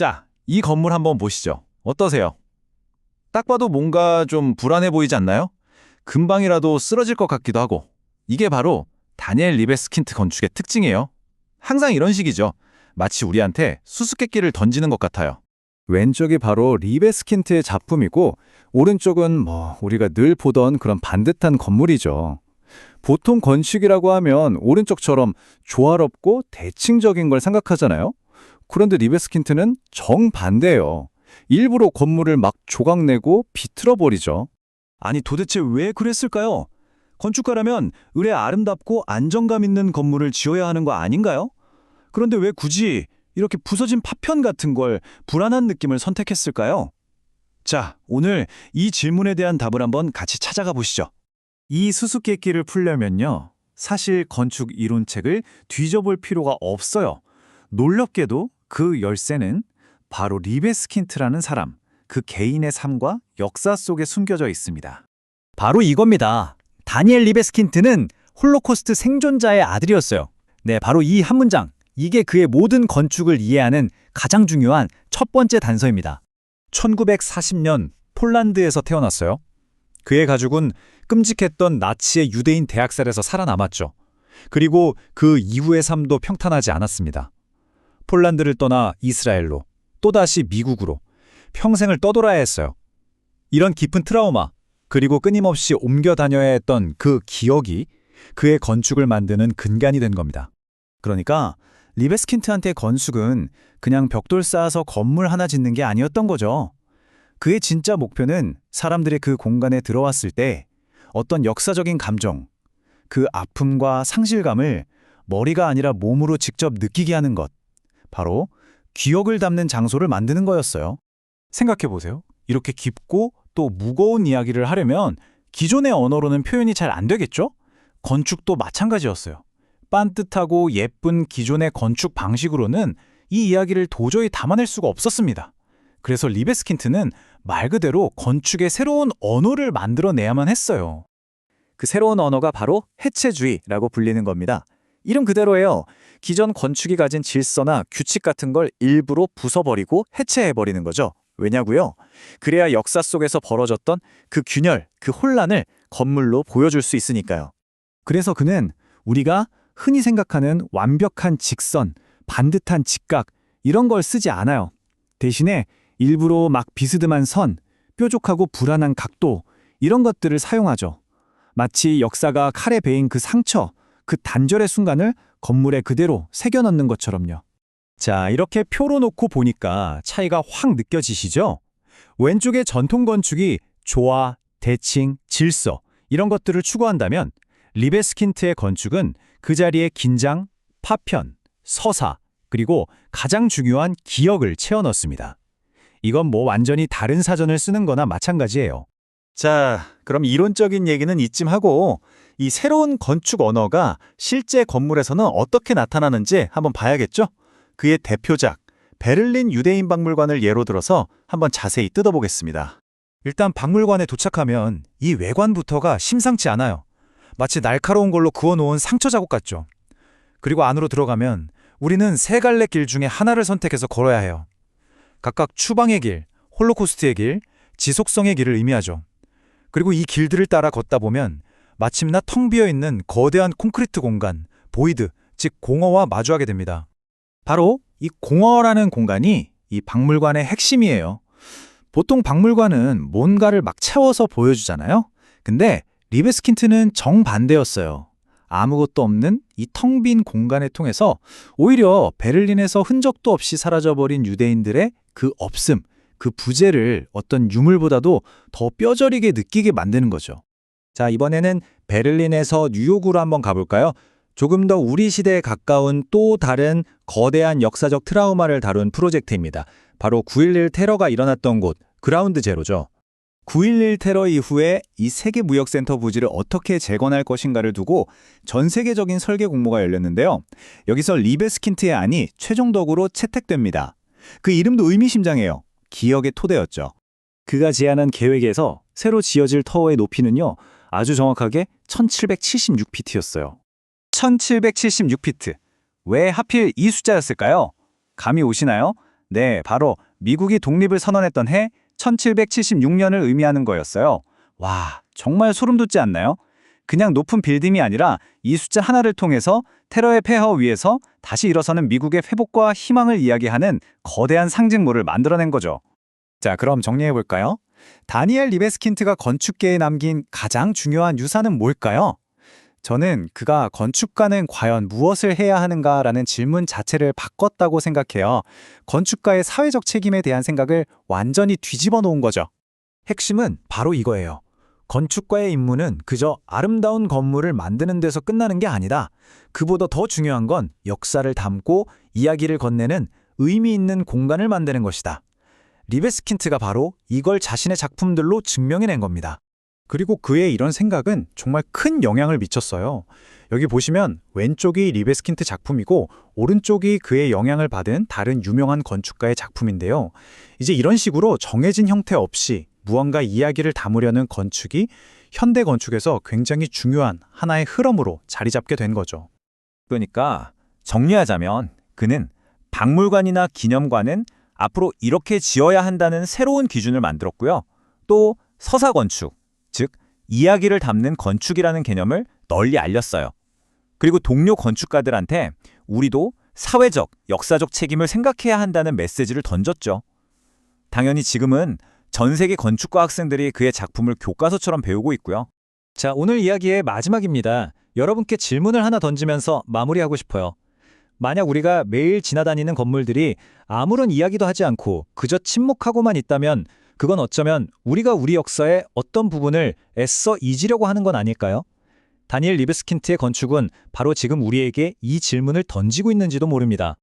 자, 이 건물 한번 보시죠. 어떠세요? 딱 봐도 뭔가 좀 불안해 보이지 않나요? 금방이라도 쓰러질 것 같기도 하고. 이게 바로 다니엘 리베스킨트 건축의 특징이에요. 항상 이런 식이죠. 마치 우리한테 수수께끼를 던지는 것 같아요. 왼쪽이 바로 리베스킨트의 작품이고 오른쪽은 우리가 늘 보던 그런 반듯한 건물이죠. 보통 건축이라고 하면 오른쪽처럼 조화롭고 대칭적인 걸 생각하잖아요. 그런데 리베스킨트는 정반대예요. 일부러 건물을 막 조각내고 비틀어버리죠. 아니 도대체 왜 그랬을까요? 건축가라면 을에 아름답고 안정감 있는 건물을 지어야 하는 거 아닌가요? 그런데 왜 굳이 이렇게 부서진 파편 같은 걸 불안한 느낌을 선택했을까요? 자, 오늘 이 질문에 대한 답을 한번 같이 찾아가 보시죠. 이 수수께끼를 풀려면요. 사실 건축 이론책을 뒤져볼 필요가 없어요. 놀랍게도 그 열쇠는 바로 리베스킨트라는 사람, 그 개인의 삶과 역사 속에 숨겨져 있습니다. 바로 이겁니다. 다니엘 리베스킨트는 홀로코스트 생존자의 아들이었어요. 네, 바로 이 한 문장. 이게 그의 모든 건축을 이해하는 가장 중요한 첫 번째 단서입니다. 1940년 폴란드에서 태어났어요. 그의 가족은 끔찍했던 나치의 유대인 대학살에서 살아남았죠. 그리고 그 이후의 삶도 평탄하지 않았습니다. 폴란드를 떠나 이스라엘로, 또다시 미국으로 평생을 떠돌아야 했어요. 이런 깊은 트라우마, 그리고 끊임없이 옮겨 다녀야 했던 그 기억이 그의 건축을 만드는 근간이 된 겁니다. 그러니까 리베스킨트한테 건축은 그냥 벽돌 쌓아서 건물 하나 짓는 게 아니었던 거죠. 그의 진짜 목표는 사람들이 그 공간에 들어왔을 때 어떤 역사적인 감정, 그 아픔과 상실감을 머리가 아니라 몸으로 직접 느끼게 하는 것, 바로 기억을 담는 장소를 만드는 거였어요. 생각해보세요. 이렇게 깊고 또 무거운 이야기를 하려면 기존의 언어로는 표현이 잘 안 되겠죠? 건축도 마찬가지였어요. 빤듯하고 예쁜 기존의 건축 방식으로는 이 이야기를 도저히 담아낼 수가 없었습니다. 그래서 리베스킨트는 말 그대로 건축의 새로운 언어를 만들어내야만 했어요. 그 새로운 언어가 바로 해체주의라고 불리는 겁니다. 이름 그대로예요. 기존 건축이 가진 질서나 규칙 같은 걸 일부러 부숴버리고 해체해버리는 거죠. 왜냐고요? 그래야 역사 속에서 벌어졌던 그 균열, 그 혼란을 건물로 보여줄 수 있으니까요. 그래서 그는 우리가 흔히 생각하는 완벽한 직선, 반듯한 직각 이런 걸 쓰지 않아요. 대신에 일부러 막 비스듬한 선, 뾰족하고 불안한 각도 이런 것들을 사용하죠. 마치 역사가 칼에 베인 그 상처, 그 단절의 순간을 건물에 그대로 새겨 넣는 것처럼요. 자, 이렇게 표로 놓고 보니까 차이가 확 느껴지시죠? 왼쪽의 전통 건축이 조화, 대칭, 질서 이런 것들을 추구한다면 리베스킨트의 건축은 그 자리에 긴장, 파편, 서사, 그리고 가장 중요한 기억을 채워 넣습니다. 이건 완전히 다른 사전을 쓰는 거나 마찬가지예요. 자, 그럼 이론적인 얘기는 이쯤 하고 이 새로운 건축 언어가 실제 건물에서는 어떻게 나타나는지 한번 봐야겠죠? 그의 대표작, 베를린 유대인 박물관을 예로 들어서 한번 자세히 뜯어보겠습니다. 일단 박물관에 도착하면 이 외관부터가 심상치 않아요. 마치 날카로운 걸로 그어놓은 상처 자국 같죠. 그리고 안으로 들어가면 우리는 세 갈래 길 중에 하나를 선택해서 걸어야 해요. 각각 추방의 길, 홀로코스트의 길, 지속성의 길을 의미하죠. 그리고 이 길들을 따라 걷다 보면 마침내 텅 비어있는 거대한 콘크리트 공간, 보이드, 즉 공허와 마주하게 됩니다. 바로 이 공허라는 공간이 이 박물관의 핵심이에요. 보통 박물관은 뭔가를 막 채워서 보여주잖아요. 근데 리베스킨트는 정반대였어요. 아무것도 없는 이 텅 빈 공간을 통해서 오히려 베를린에서 흔적도 없이 사라져버린 유대인들의 그 없음, 그 부재를 어떤 유물보다도 더 뼈저리게 느끼게 만드는 거죠. 자, 이번에는 베를린에서 뉴욕으로 한번 가볼까요? 조금 더 우리 시대에 가까운 또 다른 거대한 역사적 트라우마를 다룬 프로젝트입니다. 바로 9.11 테러가 일어났던 곳, 그라운드 제로죠. 9.11 테러 이후에 이 세계무역센터 부지를 어떻게 재건할 것인가를 두고 전 세계적인 설계 공모가 열렸는데요. 여기서 리베스킨트의 안이 최종적으로 채택됩니다. 그 이름도 의미심장해요. 기억의 토대였죠. 그가 제안한 계획에서 새로 지어질 터워의 높이는요, 아주 정확하게 1776피트였어요. 1776피트. 왜 하필 이 숫자였을까요? 감이 오시나요? 네, 바로 미국이 독립을 선언했던 해 1776년을 의미하는 거였어요. 와, 정말 소름 돋지 않나요? 그냥 높은 빌딩이 아니라 이 숫자 하나를 통해서 테러의 폐허 위에서 다시 일어서는 미국의 회복과 희망을 이야기하는 거대한 상징물을 만들어낸 거죠. 자, 그럼 정리해볼까요? 다니엘 리베스킨트가 건축계에 남긴 가장 중요한 유산은 뭘까요? 저는 그가 건축가는 과연 무엇을 해야 하는가라는 질문 자체를 바꿨다고 생각해요. 건축가의 사회적 책임에 대한 생각을 완전히 뒤집어 놓은 거죠. 핵심은 바로 이거예요. 건축가의 임무는 그저 아름다운 건물을 만드는 데서 끝나는 게 아니다. 그보다 더 중요한 건 역사를 담고 이야기를 건네는 의미 있는 공간을 만드는 것이다. 리베스킨트가 바로 이걸 자신의 작품들로 증명해낸 겁니다. 그리고 그의 이런 생각은 정말 큰 영향을 미쳤어요. 여기 보시면 왼쪽이 리베스킨트 작품이고 오른쪽이 그의 영향을 받은 다른 유명한 건축가의 작품인데요. 이제 이런 식으로 정해진 형태 없이 무언가 이야기를 담으려는 건축이 현대 건축에서 굉장히 중요한 하나의 흐름으로 자리 잡게 된 거죠. 그러니까 정리하자면 그는 박물관이나 기념관은 앞으로 이렇게 지어야 한다는 새로운 기준을 만들었고요. 또 서사 건축, 즉 이야기를 담는 건축이라는 개념을 널리 알렸어요. 그리고 동료 건축가들한테 우리도 사회적, 역사적 책임을 생각해야 한다는 메시지를 던졌죠. 당연히 지금은 전 세계 건축가 학생들이 그의 작품을 교과서처럼 배우고 있고요. 자, 오늘 이야기의 마지막입니다. 여러분께 질문을 하나 던지면서 마무리하고 싶어요. 만약 우리가 매일 지나다니는 건물들이 아무런 이야기도 하지 않고 그저 침묵하고만 있다면 그건 어쩌면 우리가 우리 역사의 어떤 부분을 애써 잊으려고 하는 건 아닐까요? 다니엘 리베스킨트의 건축은 바로 지금 우리에게 이 질문을 던지고 있는지도 모릅니다.